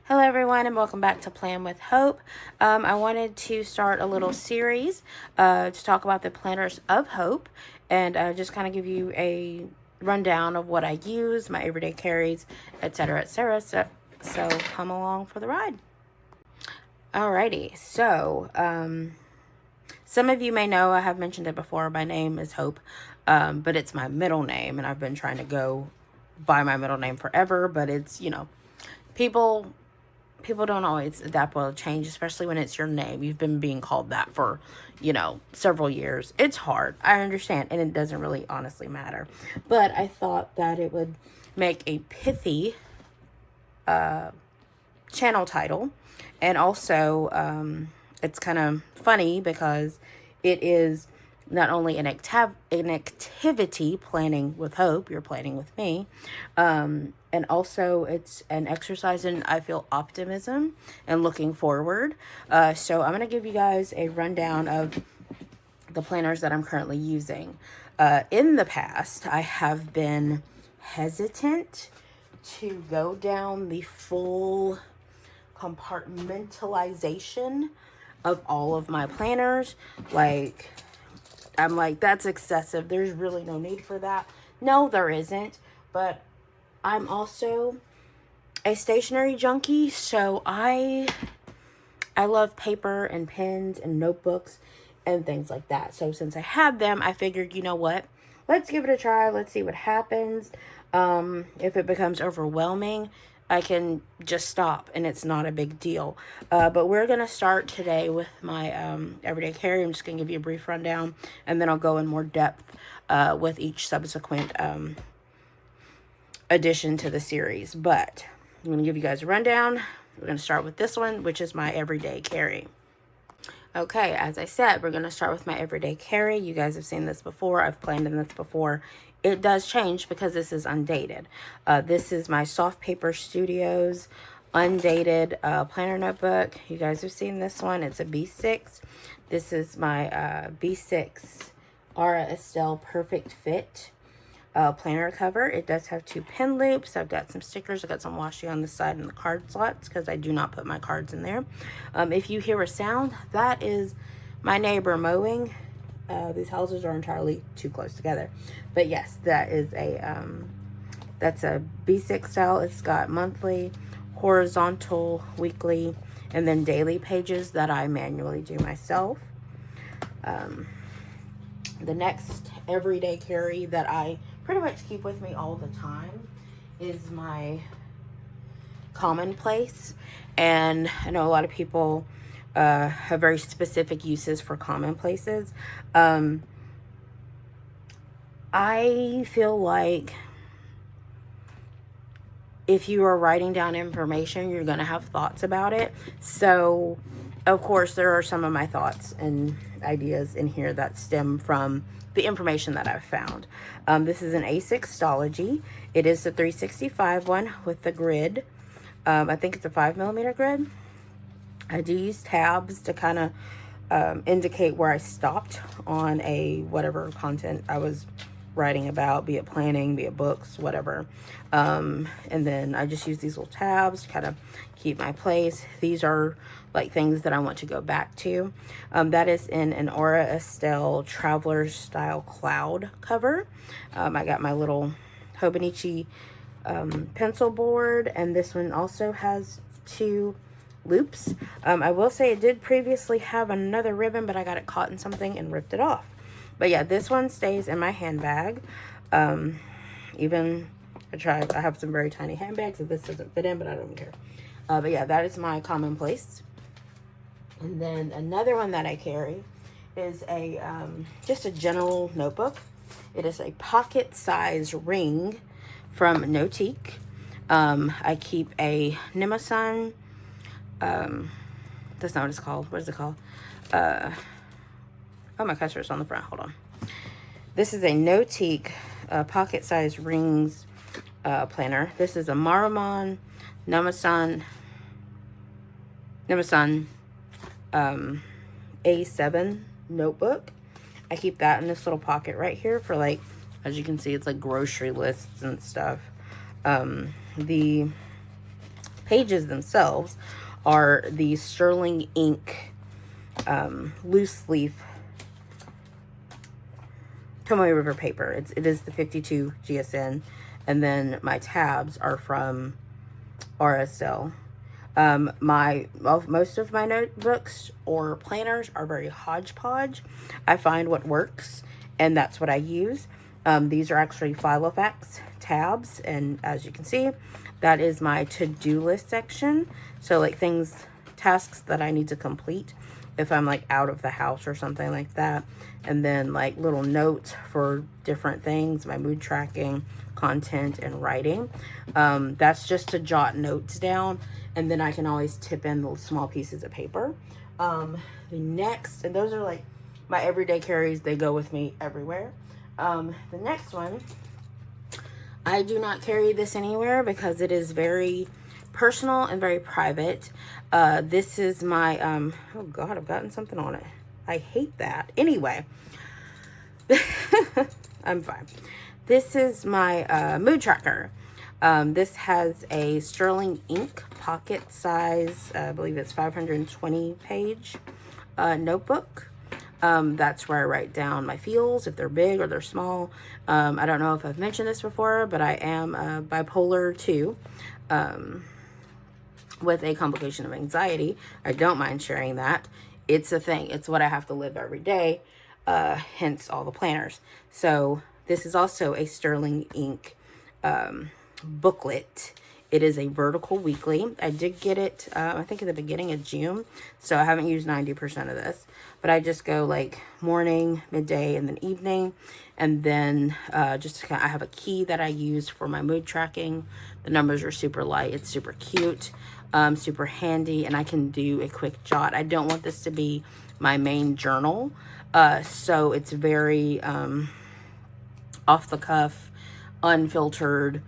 Hello everyone and welcome back to Plan with Hope. I wanted to start a little series to talk about the planners of hope and just kind of give you a rundown of what I use, my everyday carries, etc., etc. So come along for the ride. Alrighty, so some of you may know, I have mentioned it before, my name is Hope, but it's my middle name, and I've been trying to go by my middle name forever, but it's, people don't always adapt well to change, especially when it's your name. You've been being called that for, several years. It's hard. I understand, and it doesn't really honestly matter. But I thought that it would make a pithy channel title, and also it's kind of funny because it is not only an activity, planning with hope, you're planning with me, and also it's an exercise in, I feel, optimism and looking forward. So I'm going to give you guys a rundown of the planners that I'm currently using. In the past, I have been hesitant to go down the full compartmentalization of all of my planners. I'm like, that's excessive. There's really no need for that. No, there isn't. But I'm also a stationery junkie, so I love paper and pens and notebooks and things like that. So since I had them, I figured, you know what? Let's give it a try. Let's see what happens. If it becomes overwhelming, I can just stop and it's not a big deal. But we're going to start today with my everyday carry. I'm just going to give you a brief rundown and then I'll go in more depth with each subsequent addition to the series. But I'm going to give you guys a rundown. We're going to start with this one, which is my everyday carry. Okay, as I said, we're going to start with my everyday carry. You guys have seen this before. I've planned in this before. It does change because this is undated. This is my Soft Paper Studios undated planner notebook. You guys have seen this one. It's a B6. This is my B6 Aura Estelle Perfect Fit planner cover. It does have 2 pen loops. I've got some stickers. I've got some washi on the side and the card slots because I do not put my cards in there. If you hear a sound, that is my neighbor mowing. These houses are entirely too close together. But yes, that is that's a B6 style. It's got monthly, horizontal, weekly, and then daily pages that I manually do myself. The next everyday carry that I pretty much keep with me all the time is my commonplace. And I know a lot of people have very specific uses for commonplaces. I feel like if you are writing down information, you're going to have thoughts about it. So, of course, there are some of my thoughts and ideas in here that stem from the information that I've found. This is an A6 Stology. It is the 365 one with the grid. I think it's a 5mm grid. I do use tabs to kind of indicate where I stopped on whatever content I was writing about, be it planning, be it books, whatever. And then I just use these little tabs to kind of keep my place. These are like things that I want to go back to. That is in an Aura Estelle Traveler Style Cloud cover. I got my little Hobonichi pencil board, and this one also has 2 loops. I will say it did previously have another ribbon, but I got it caught in something and ripped it off. But yeah, this one stays in my handbag. I have some very tiny handbags that this doesn't fit in, but I don't care. But yeah, that is my commonplace. And then another one that I carry is just a general notebook. It is a pocket size ring from Notique. I keep a Nemasan. That's not what it's called. What is it called? Oh, my cursor on the front. Hold on. This is a Notique pocket size rings planner. This is a Maruman Nemasan A7 notebook. I keep that in this little pocket right here for, like, as you can see, it's like grocery lists and stuff. The pages themselves are the sterling ink loose leaf Tomoe River paper. It is the 52 GSN, and then my tabs are from RSL. Most of my notebooks or planners are very hodgepodge. I find what works, and that's what I use. These are actually Filofax tabs, and as you can see, that is my to-do list section. So like tasks that I need to complete if I'm like out of the house or something like that. And then like little notes for different things, my mood tracking, content, and writing. That's just to jot notes down, and then I can always tip in little small pieces of paper. The next, and those are like my everyday carries, they go with me everywhere. The next one, I do not carry this anywhere because it is very personal and very private. This is my, oh God, I've gotten something on it. I hate that. Anyway, I'm fine. This is my mood tracker. This has a sterling ink pocket size, I believe it's 520 page notebook. That's where I write down my feels, if they're big or they're small. I don't know if I've mentioned this before, but I am bipolar 2. With a complication of anxiety. I don't mind sharing that. It's a thing. It's what I have to live every day, hence all the planners. So this is also a sterling ink booklet. It is a vertical weekly. I did get it, I think at the beginning of June, so I haven't used 90% of this, but I just go like morning, midday, and then evening. And then I have a key that I use for my mood tracking. The numbers are super light. It's super cute, super handy, and I can do a quick jot. I don't want this to be my main journal, so it's very off the cuff, unfiltered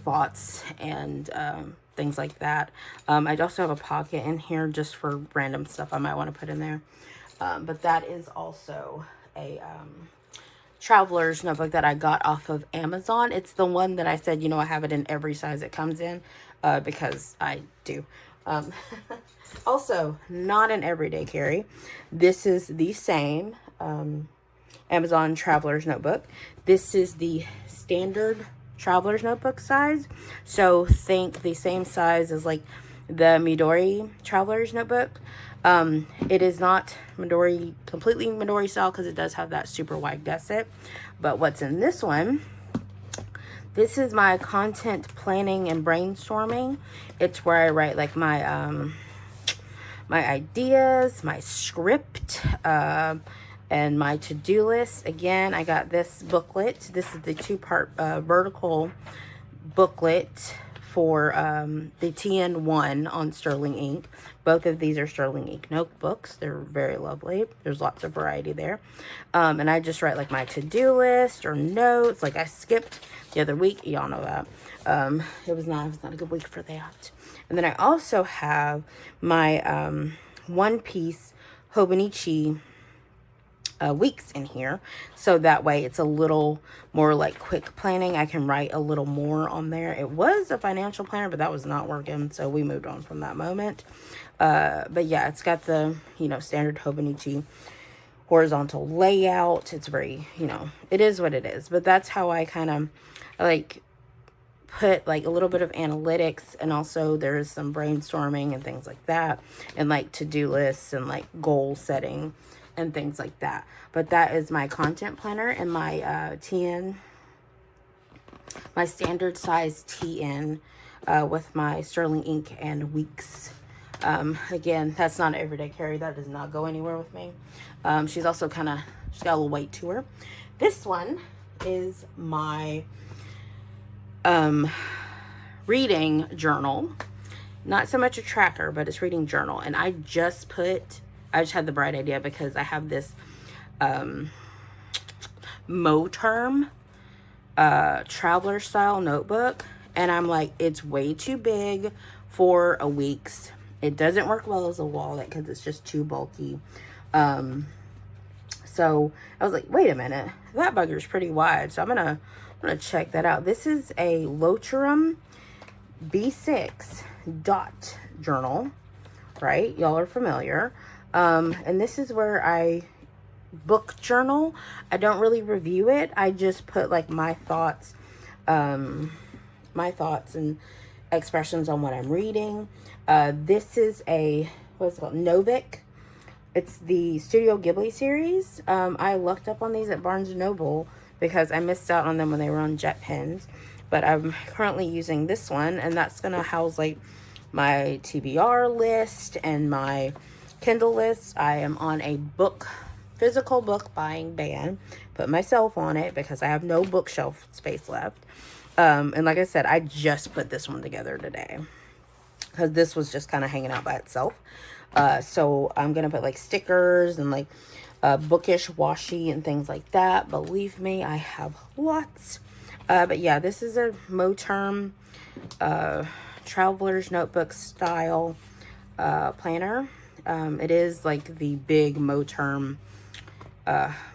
thoughts and things like that. I also have a pocket in here just for random stuff I might want to put in there. But that is also a traveler's notebook that I got off of Amazon. It's the one that I said, I have it in every size it comes in, because I do. Also, not an everyday carry. This is the same Amazon traveler's notebook. This is the standard traveler's notebook size. So think the same size as like the Midori traveler's notebook. It is not completely Midori style, because it does have that super wide gusset. But what's in this one, this is my content planning and brainstorming. It's where I write like my my ideas, my script, and my to-do list. Again, I got this booklet. This is the 2-part vertical booklet for the TN1 on sterling ink. Both of these are sterling ink notebooks. They're very lovely. There's lots of variety there. And I just write like my to-do list or notes. Like I skipped the other week. Y'all know that. It was not a good week for that. And then I also have my One Piece Hobonichi weeks in here, so that way it's a little more like quick planning. I can write a little more on there. It was a financial planner, but that was not working, so we moved on from that moment. But yeah, it's got the standard Hobonichi horizontal layout. It's very it is what it is. But that's how I kind of like put like a little bit of analytics, and also there's some brainstorming and things like that, and like to-do lists and like goal setting and things like that. But that is my content planner and my TN, my standard size TN, with my sterling ink and weeks. Again, that's not an everyday carry. That does not go anywhere with me. She's also she's got a little weight to her. This one is my reading journal. Not so much a tracker, but it's reading journal. And I just had the bright idea because I have this Moterm traveler style notebook, and I'm like, it's way too big for a week's. It doesn't work well as a wallet because it's just too bulky. So I was like, wait a minute, that bugger's pretty wide. So I'm gonna check that out. This is a Locherum B6 dot journal, right? Y'all are familiar. And this is where I book journal. I don't really review it. I just put like my thoughts and expressions on what I'm reading. This is a, what's it called? Novik. It's the Studio Ghibli series. I looked up on these at Barnes & Noble because I missed out on them when they were on jet pens. But I'm currently using this one, and that's going to house like my TBR list and my Kindle list. I am on a physical book buying ban. Put myself on it because I have no bookshelf space left. And like I said, I just put this one together today because this was just kind of hanging out by itself. So I'm going to put like stickers and like bookish washi and things like that. Believe me, I have lots. But yeah, this is a Moterm Traveler's Notebook style planner. It is like the big Moterm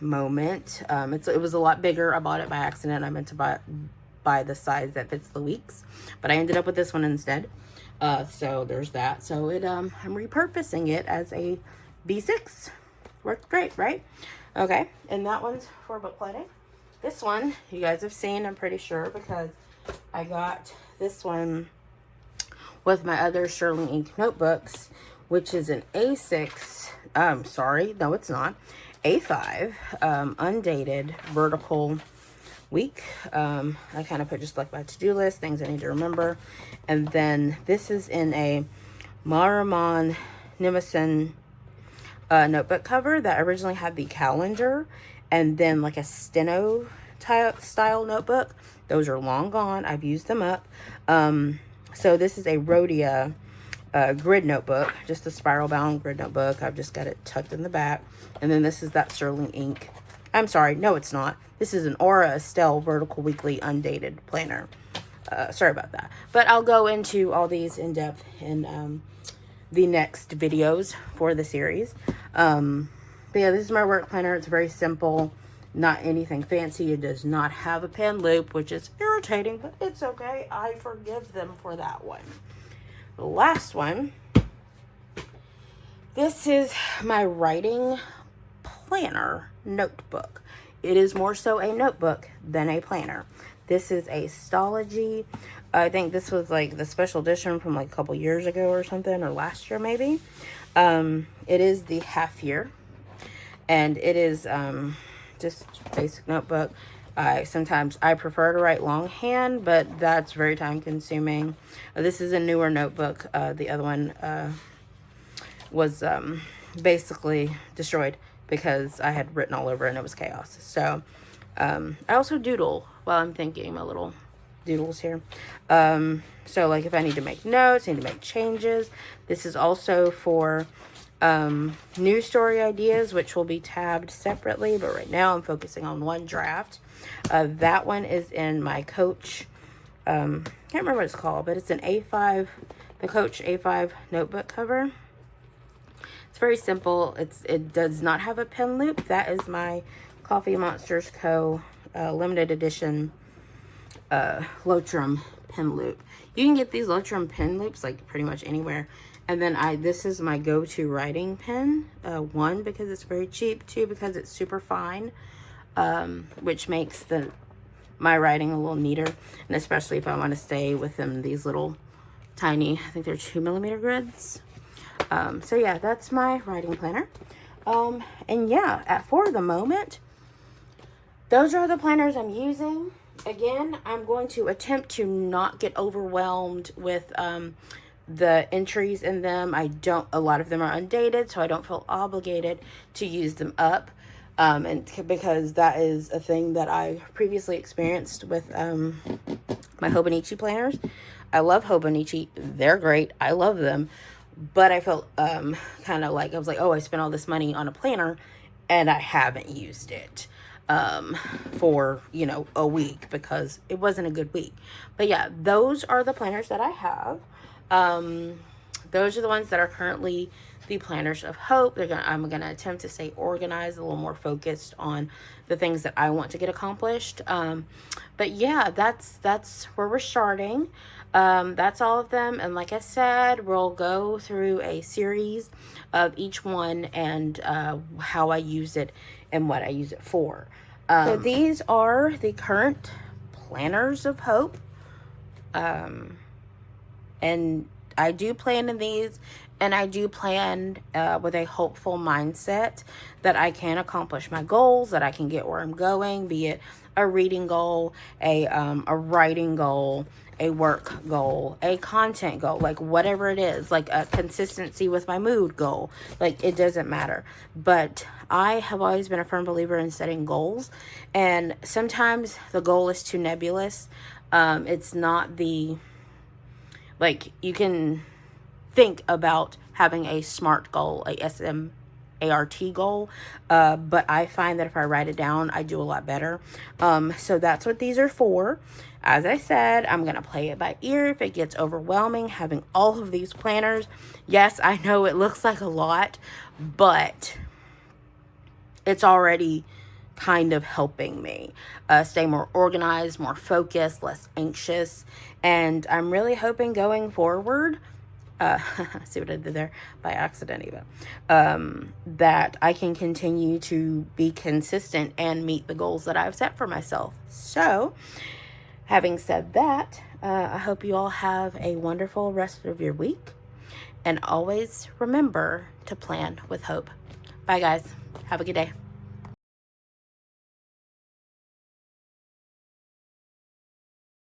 moment. It was a lot bigger. I bought it by accident. I meant to buy the size that fits the weeks, but I ended up with this one instead. So there's that. So I'm repurposing it as a B6. Worked great, right? Okay, and that one's for book planning. This one you guys have seen, I'm pretty sure, because I got this one with my other Sterling Ink notebooks, which is an A6. Sorry, no, it's not. A5, undated vertical week. I kind of put just like my to-do list, things I need to remember. And then this is in a Maruman Nimison notebook cover that originally had the calendar and then like a steno style notebook. Those are long gone. I've used them up. So this is a Rhodia grid notebook, just a spiral bound grid notebook. I've just got it tucked in the back. And then this is that Sterling Ink. I'm sorry, no, it's not. This is an Aura Estelle Vertical Weekly Undated Planner. Sorry about that. But I'll go into all these in depth in the next videos for the series. But yeah, this is my work planner. It's very simple, not anything fancy. It does not have a pen loop, which is irritating, but it's okay. I forgive them for that one. The last one, this is my writing planner notebook. It is more so a notebook than a planner. This is a Stology. I think this was like the special edition from like a couple years ago or something, or last year maybe. It is the half year, and it is just basic notebook. Sometimes I prefer to write longhand, but that's very time consuming. This is a newer notebook. The other one was basically destroyed because I had written all over it and it was chaos. So I also doodle while I'm thinking, my little doodles here. So like if I need to make notes, need to make changes. This is also for news story ideas, which will be tabbed separately, but right now I'm focusing on one draft. That one is in my Coach, can't remember what it's called, but it's an A5, the Coach A5 notebook cover. It's very simple. It does not have a pen loop. That is my Coffee Monsters Co. Limited edition Lotrum pen loop. You can get these Lotrum pen loops like pretty much anywhere. And then this is my go-to writing pen. One, because it's very cheap. Two, because it's super fine, which makes my writing a little neater. And especially if I want to stay within these little tiny, I think they're 2mm grids. So yeah, that's my writing planner. And yeah, for the moment, those are the planners I'm using. Again, I'm going to attempt to not get overwhelmed with the entries in them. A lot of them are undated, so I don't feel obligated to use them up. And because that is a thing that I previously experienced with my Hobonichi planners. I love Hobonichi. They're great. I love them. But I felt kind of like, I was like, oh, I spent all this money on a planner and I haven't used it for, a week because it wasn't a good week. But yeah, those are the planners that I have. Those are the ones that are currently the planners of hope. I'm gonna attempt to stay organized, a little more focused on the things that I want to get accomplished. But yeah, that's where we're starting. That's all of them. And like I said, we'll go through a series of each one and how I use it and what I use it for. So these are the current planners of hope. And I do plan in these, and I do plan with a hopeful mindset that I can accomplish my goals, that I can get where I'm going, be it a reading goal, a writing goal, a work goal, a content goal, like whatever it is, like a consistency with my mood goal, like it doesn't matter. But I have always been a firm believer in setting goals, and sometimes the goal is too nebulous. It's not the, like, you can think about having a SMART goal, a SMART goal, but I find that if I write it down, I do a lot better. So that's what these are for. As I said, I'm going to play it by ear if it gets overwhelming, having all of these planners. Yes, I know it looks like a lot, but it's already kind of helping me stay more organized, more focused, less anxious. And I'm really hoping going forward, see what I did there by accident even, that I can continue to be consistent and meet the goals that I've set for myself. So having said that, I hope you all have a wonderful rest of your week, and always remember to plan with hope. Bye guys, have a good day.